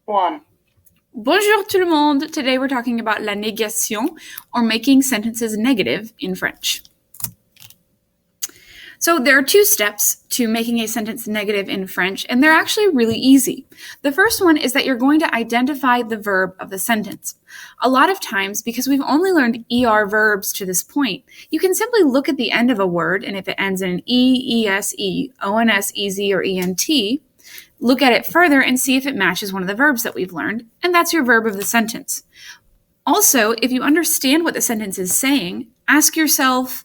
One. Bonjour tout le monde! Today we're talking about la négation, or making sentences negative in French. So there are two steps to making a sentence negative in French, and they're actually really easy. The first one is that you're going to identify the verb of the sentence. A lot of times, because we've only learned ER verbs to this point, you can simply look at the end of a word, and if it ends in an E, ESE, ONS, EZ, or ENT, look at it further and see if it matches one of the verbs that we've learned, and that's your verb of the sentence. Also, if you understand what the sentence is saying, ask yourself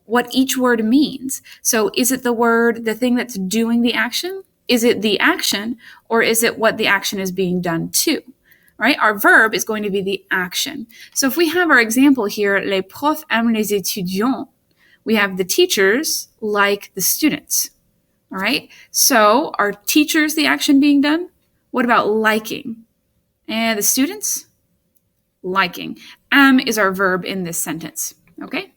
what each word means. So is it the word, the thing that's doing the action? Is it the action, or is it what the action is being done to? Right? Our verb is going to be the action. So if we have our example here, les profs aiment les étudiants, we have the teachers like the students. All right, so are teachers the action being done? What about liking? And the students? Liking. Is our verb in this sentence, okay?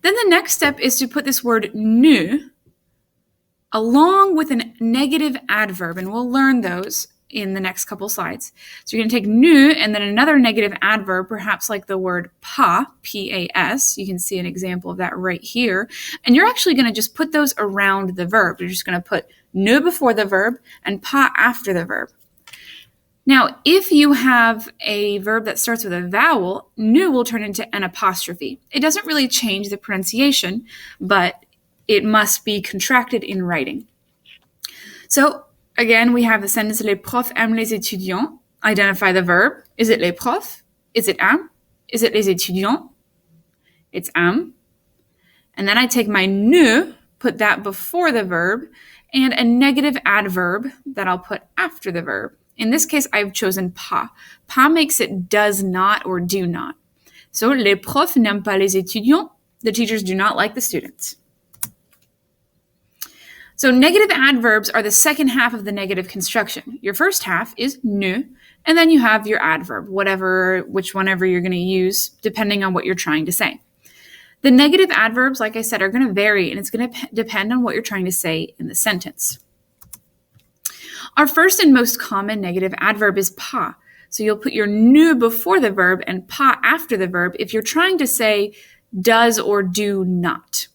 Then the next step is to put this word ne along with a negative adverb, and we'll learn those in the next couple slides. So you're going to take ne and then another negative adverb, perhaps like the word pas, P-A-S. You can see an example of that right here. And you're actually going to just put those around the verb. You're just going to put ne before the verb and pas after the verb. Now, if you have a verb that starts with a vowel, ne will turn into an apostrophe. It doesn't really change the pronunciation, but it must be contracted in writing. So, again, we have the sentence, les profs aiment les étudiants. Identify the verb. Is it les profs? Is it aiment? Is it les étudiants? It's aiment. And then I take my ne, put that before the verb, and a negative adverb that I'll put after the verb. In this case, I've chosen pas. Pas makes it does not or do not. So, les profs n'aiment pas les étudiants. The teachers do not like the students. So negative adverbs are the second half of the negative construction. Your first half is ne, and then you have your adverb, whenever you're going to use, depending on what you're trying to say. The negative adverbs, like I said, are going to vary, and it's going to depend on what you're trying to say in the sentence. Our first and most common negative adverb is pas. So you'll put your ne before the verb and pas after the verb if you're trying to say does or do not.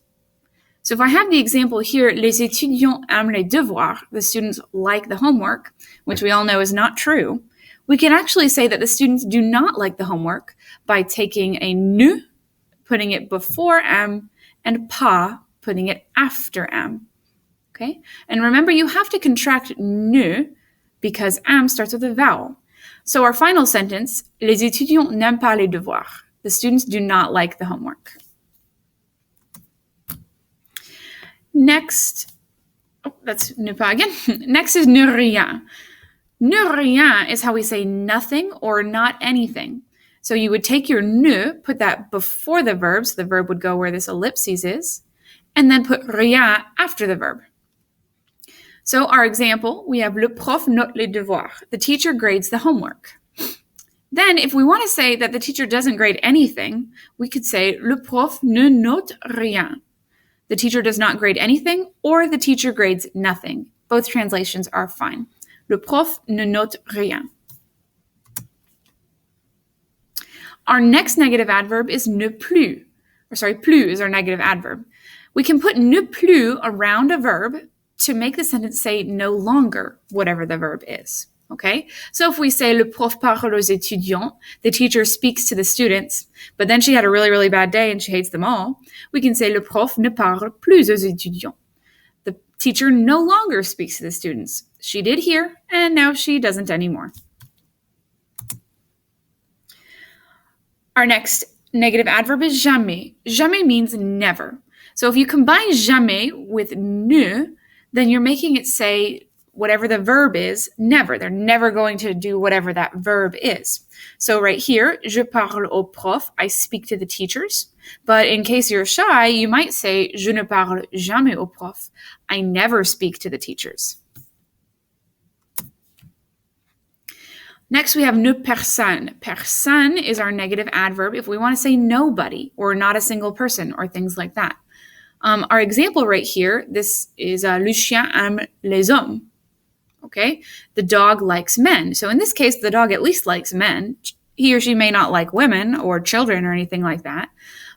So if I have the example here, les étudiants aiment les devoirs, the students like the homework, which we all know is not true, we can actually say that the students do not like the homework by taking a ne, putting it before am, and pas, putting it after am. Okay? And remember, you have to contract ne because am starts with a vowel. So our final sentence, les étudiants n'aiment pas les devoirs. The students do not like the homework. Next, that's ne pas again. Next is ne rien. Ne rien is how we say nothing or not anything. So you would take your ne, put that before the verb, so the verb would go where this ellipses is, and then put rien after the verb. So our example, we have le prof note les devoirs. The teacher grades the homework. Then if we want to say that the teacher doesn't grade anything, we could say le prof ne note rien. The teacher does not grade anything, or the teacher grades nothing. Both translations are fine. Le prof ne note rien. Our next negative adverb is ne plus. Plus is our negative adverb. We can put ne plus around a verb to make the sentence say no longer, whatever the verb is. Okay? So if we say le prof parle aux étudiants, the teacher speaks to the students, but then she had a really, really bad day and she hates them all, we can say le prof ne parle plus aux étudiants. The teacher no longer speaks to the students. She did here, and now she doesn't anymore. Our next negative adverb is jamais. Jamais means never. So if you combine jamais with ne, then you're making it say whatever the verb is, never. They're never going to do whatever that verb is. So right here, je parle au prof, I speak to the teachers. But in case you're shy, you might say, je ne parle jamais au prof, I never speak to the teachers. Next, we have ne personne. Personne is our negative adverb if we want to say nobody or not a single person or things like that. Our example right here, this is le chien aime les hommes. okay? The dog likes men. So in this case, the dog at least likes men. He or she may not like women or children or anything like that.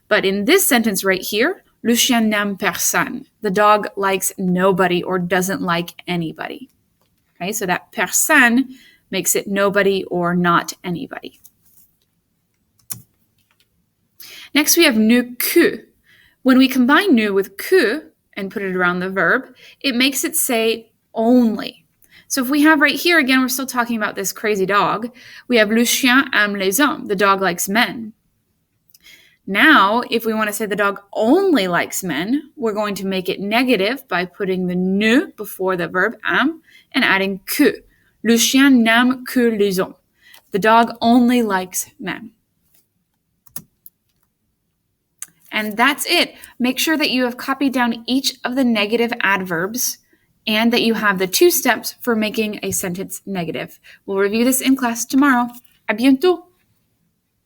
But in this sentence right here, le chien n'aime personne. The dog likes nobody or doesn't like anybody. Okay, so that personne makes it nobody or not anybody. Next, we have ne que. When we combine ne with que and put it around the verb, it makes it say only. So if we have right here, again, we're still talking about this crazy dog. We have le chien aime les hommes. The dog likes men. Now, if we want to say the dog only likes men, we're going to make it negative by putting the ne before the verb aime and adding que. Le chien n'aime que les hommes. The dog only likes men. And that's it. Make sure that you have copied down each of the negative adverbs and that you have the 2 steps for making a sentence negative. We'll review this in class tomorrow. À bientôt!